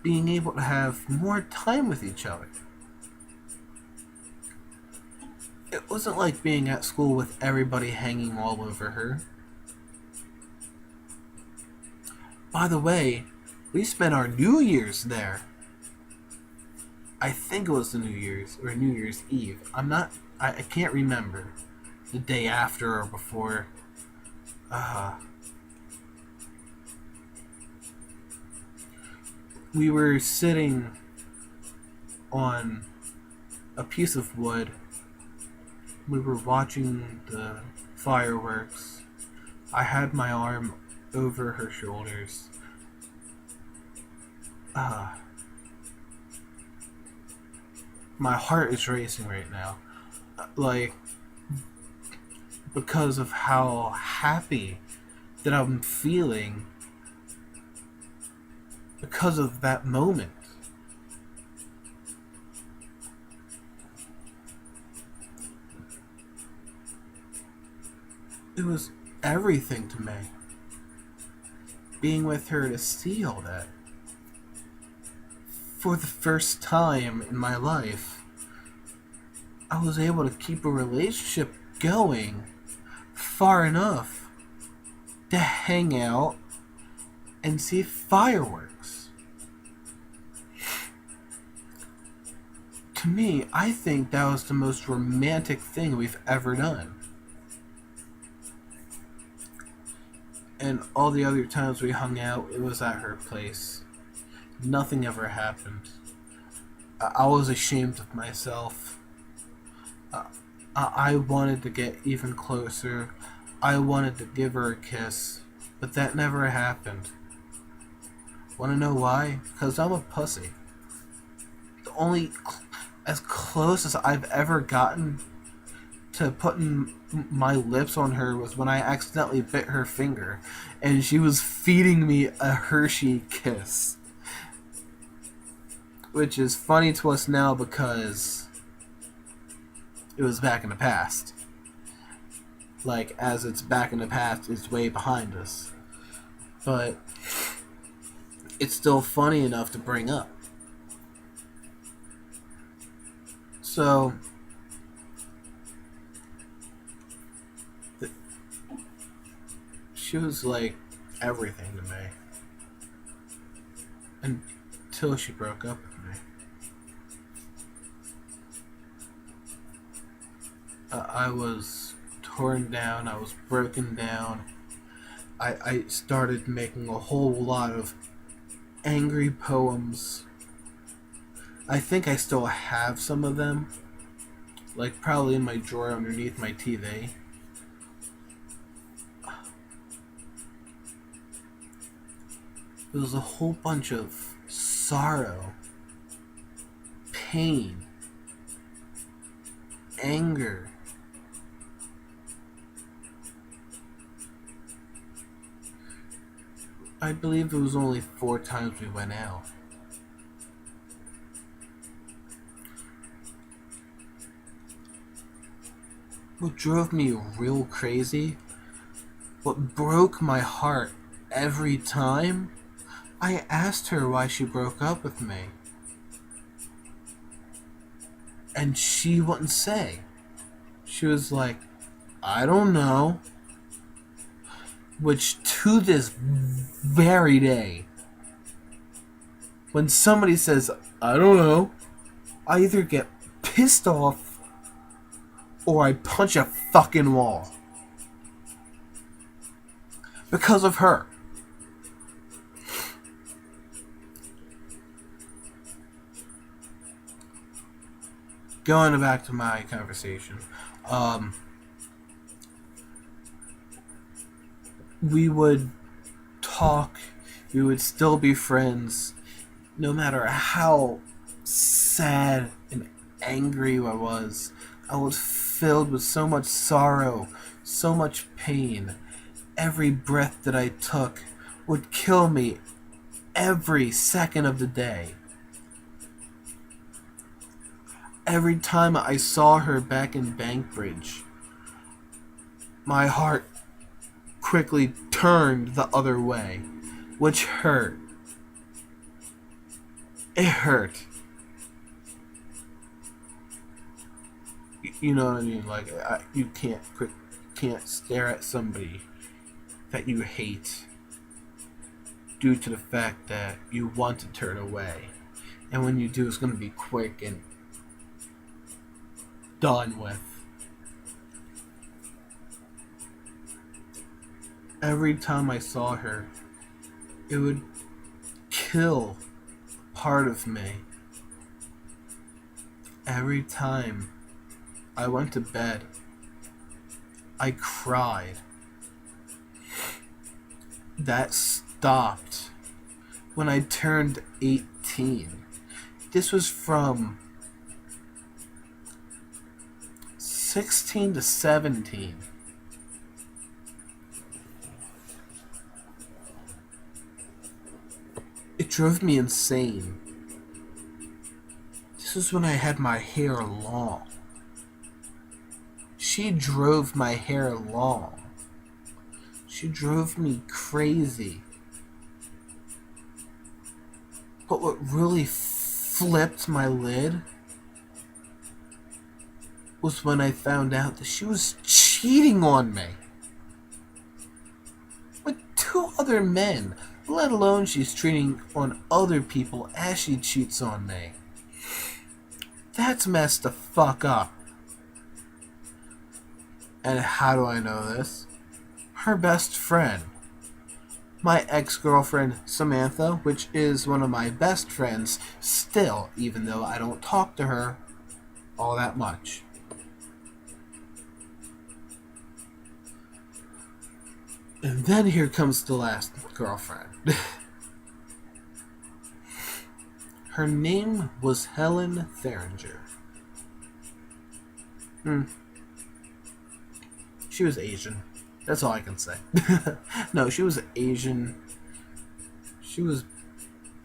being able to have more time with each other. It wasn't like being at school with everybody hanging all over her. By the way, we spent our New Year's there. I think it was the New Year's or New Year's Eve. I can't remember. The day after or before. We were sitting on a piece of wood We were watching the fireworks. I had my arm over her shoulders. Uh, my heart is racing right now. Like, because of how happy that I'm feeling because of that moment. It was everything to me. Being with her to see all that. For the first time in my life, I was able to keep a relationship going far enough to hang out and see fireworks. To me, I think that was the most romantic thing we've ever done. And all the other times we hung out, it was at her place. Nothing ever happened. I was ashamed of myself. I wanted to get even closer. I wanted to give her a kiss. But that never happened. Wanna know why? Because I'm a pussy. The only as close as I've ever gotten to putting my lips on her was when I accidentally bit her finger. And she was feeding me a Hershey kiss. Which is funny to us now because it was back in the past. Like, as it's back in the past, it's way behind us. But it's still funny enough to bring up. So, she was like everything to me. Until she broke up with me. I was torn down, I was broken down. I started making a whole lot of angry poems. I think I still have some of them. Like, probably in my drawer underneath my TV. It was a whole bunch of sorrow, pain, anger. I believe it was only 4 times we went out. What drove me real crazy, what broke my heart every time, I asked her why she broke up with me. And she wouldn't say. She was like, I don't know. Which, to this very day, when somebody says, I don't know, I either get pissed off or I punch a fucking wall. Because of her. Going back to my conversation. We would talk, we would still be friends, no matter how sad and angry I was. I was filled with so much sorrow, so much pain. Every breath that I took would kill me every second of the day. Every time I saw her back in Bankbridge, my heart quickly turned the other way, which hurt. It hurt. You know what I mean? Like, you can't stare at somebody that you hate due to the fact that you want to turn away. And when you do, it's going to be quick and done with. Every time I saw her, it would kill part of me. Every time I went to bed. I cried. That stopped when I turned 18. This was from 16 to 17. It drove me insane. This was when I had my hair long. She drove my hair long. She drove me crazy. But what really flipped my lid was when I found out that she was cheating on me with 2 other men, let alone she's cheating on other people as she cheats on me. That's messed the fuck up. And how do I know this? Her best friend, my ex-girlfriend Samantha, which is one of my best friends still, even though I don't talk to her all that much. And then here comes the last girlfriend. Her name was Helen Theringer. She was Asian. That's all I can say. No, she was Asian. She was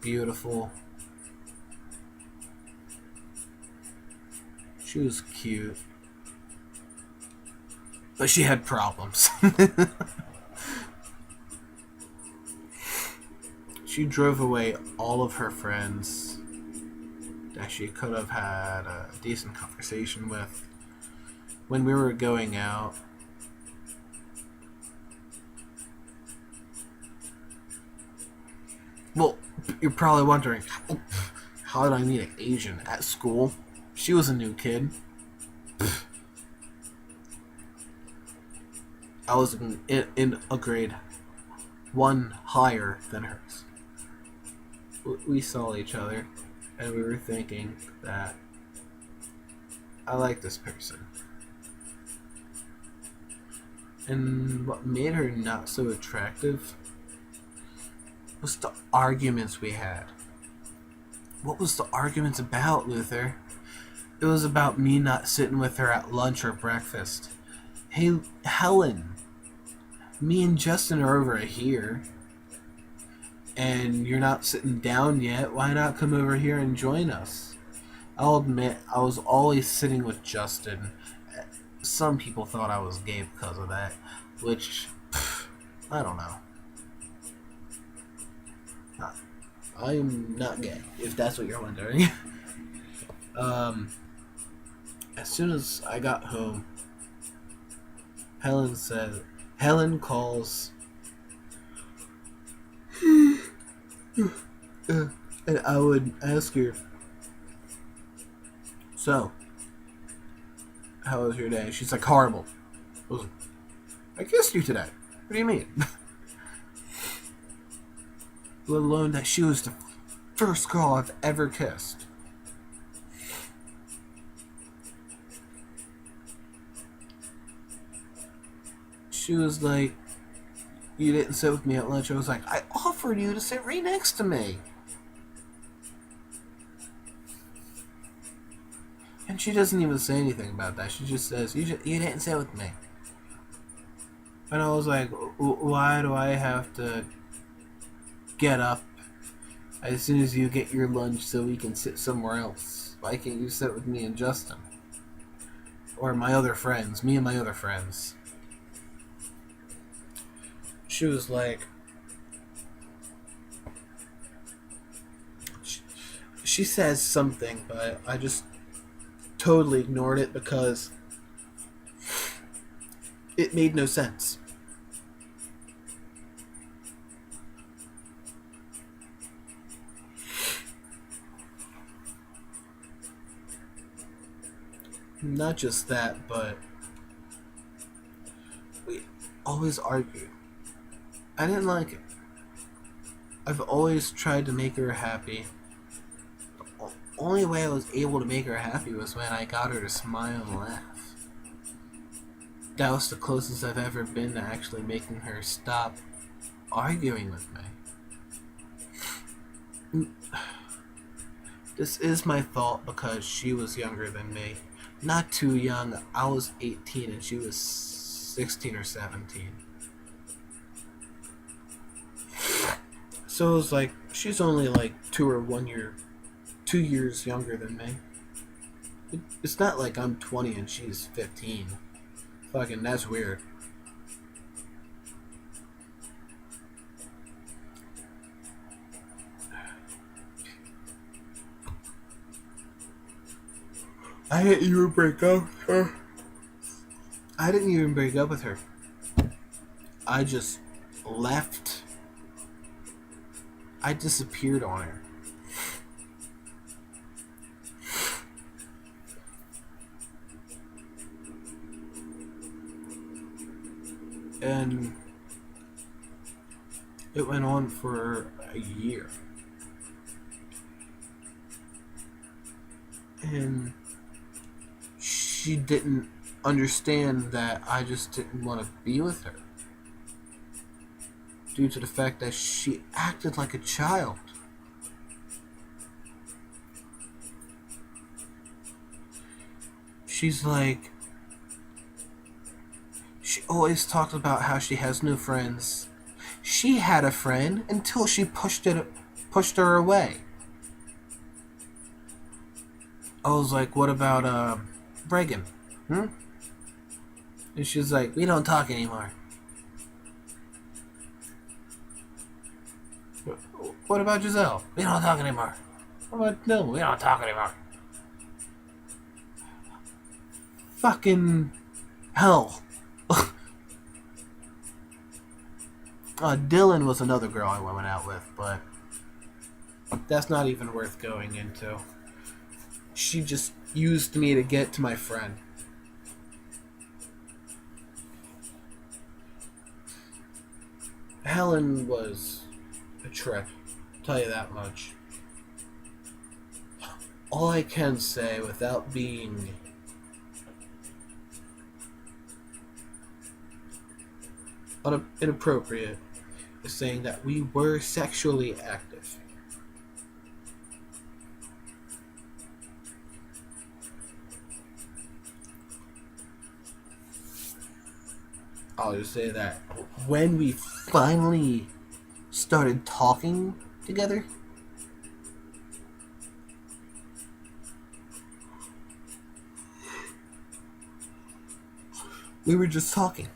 beautiful. She was cute. But she had problems. She drove away all of her friends that she could have had a decent conversation with when we were going out. Well, you're probably wondering, how did I meet an Asian at school? She was a new kid. I was in a grade 1 higher than hers. We saw each other, and we were thinking that I like this person. And what made her not so attractive was the arguments we had. What was the arguments about, Luther? It was about me not sitting with her at lunch or breakfast. Hey, Helen, me and Justin are over here, and you're not sitting down yet. Why not come over here and join us? I'll admit, I was always sitting with Justin. Some people thought I was gay because of that, which, I don't know. I'm not gay, if that's what you're wondering. As soon as I got home, Helen calls, and I would ask her, so, how was your day? She's like, horrible. I kissed you today. What do you mean? Let alone that she was the first girl I've ever kissed. She was like, you didn't sit with me at lunch. I was like, I offered you to sit right next to me. And she doesn't even say anything about that. She just says, you didn't sit with me. And I was like, why do I have to get up as soon as you get your lunch so we can sit somewhere else? Why can't you sit with me and Justin? Or my other friends, me and my other friends. She was like, she says something, but I just totally ignored it because it made no sense. Not just that, but we always argued. I didn't like it. I've always tried to make her happy. The only way I was able to make her happy was when I got her to smile and laugh. That was the closest I've ever been to actually making her stop arguing with me. This is my fault because she was younger than me. Not too young. I was 18 and she was 16 or 17. So it was like, she's only like 2 years younger than me. It's not like I'm 20 and she's 15. Fucking, that's weird. I didn't even break up with her. I didn't even break up with her. I just left. I disappeared on her. And it went on for a year. And she didn't understand that I just didn't want to be with her. Due to the fact that she acted like a child. She's like... She always talks about how she has no friends. She had a friend until she pushed her away. I was like, what about Reagan? And she's like, we don't talk anymore. What about Giselle? We don't talk anymore. What about no? We don't talk anymore. Fucking hell. Dylan was another girl I went out with, but that's not even worth going into. She just used me to get to my friend. Helen was a trip, I'll tell you that much. All I can say without being inappropriate is saying that we were sexually active. I'll just say that when we finally started talking together, we were just talking.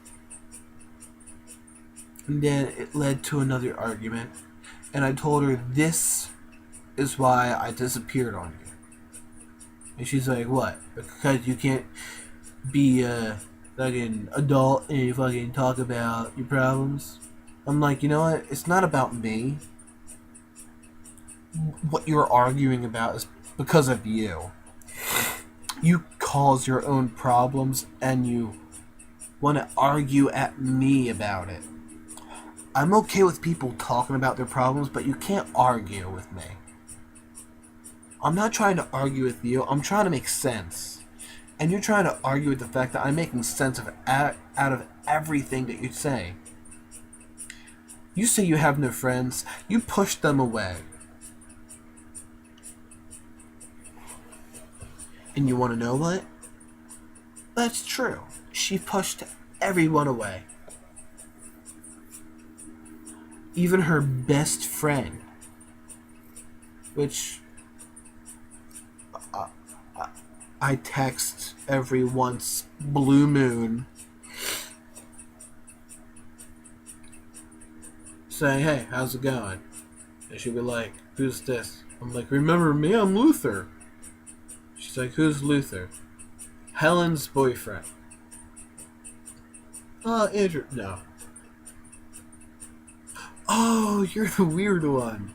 And then it led to another argument, and I told her this is why I disappeared on you. And she's like, what? Because you can't be a fucking adult and you fucking talk about your problems? I'm like, you know what? It's not about me. What you're arguing about is because of you. You cause your own problems and you want to argue at me about it. I'm okay with people talking about their problems, but you can't argue with me. I'm not trying to argue with you. I'm trying to make sense. And you're trying to argue with the fact that I'm making sense of out of everything that you say. You say you have no friends. You push them away. And you want to know what? That's true. She pushed everyone away. Even her best friend. Which I text every once blue moon saying, hey, how's it going? And she'll be like, who's this? I'm like, remember me? I'm Luther. She's like, who's Luther? Helen's boyfriend. Andrew. No. Oh, you're the weird one.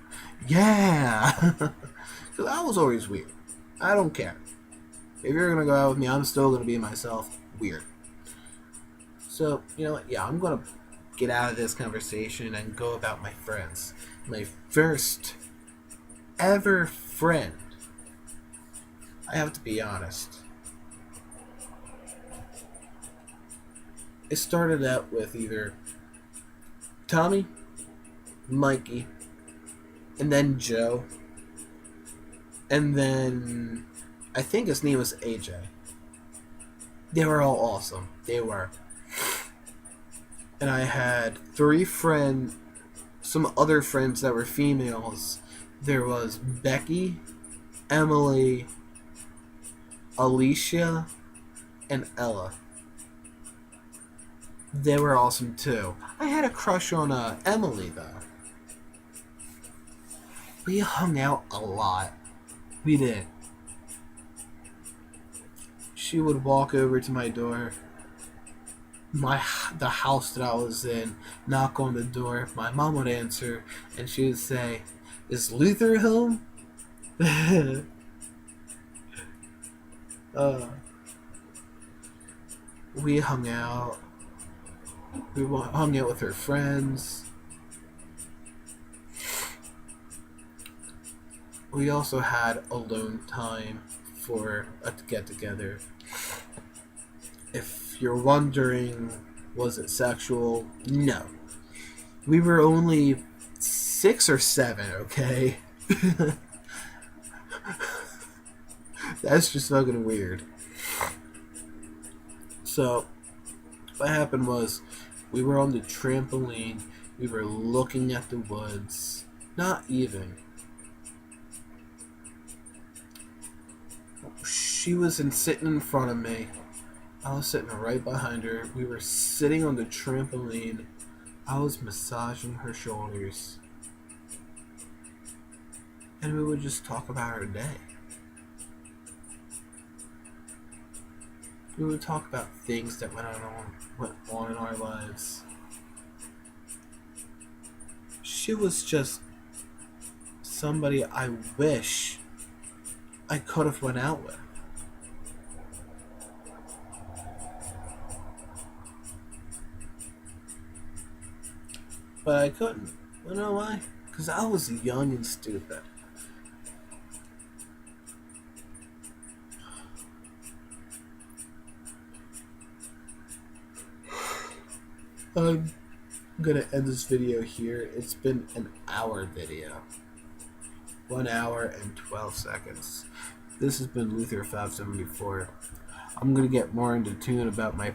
Yeah. Because I was always weird. I don't care. If you're going to go out with me, I'm still going to be myself. Weird. So, you know what? Yeah, I'm going to get out of this conversation and go about my friends. My first ever friend. I have to be honest. It started out with either Tommy, Mikey, and then Joe, and then I think his name was AJ. They were all awesome. They were. And I had some other friends that were females. There was Becky, Emily, Alicia, and Ella. They were awesome too. I had a crush on Emily though. We hung out a lot. We did. She would walk over to my door, the house that I was in, knock on the door. My mom would answer, and she would say, "Is Luther home?" uh, we hung out. We hung out with her friends. We also had alone time for a get together. If you're wondering, was it sexual? No. We were only 6 or 7, okay? That's just fucking weird. So, what happened was, we were on the trampoline, we were looking at the woods. Not even. She was sitting in front of me. I was sitting right behind her. We were sitting on the trampoline. I was massaging her shoulders. And we would just talk about our day. We would talk about things that went on in our lives. She was just somebody I wish I could have went out with. But I couldn't. You know why? Because I was young and stupid. I'm gonna end this video here. It's been an hour video. 1 hour and 12 seconds. This has been Luther574. I'm gonna get more into tune about my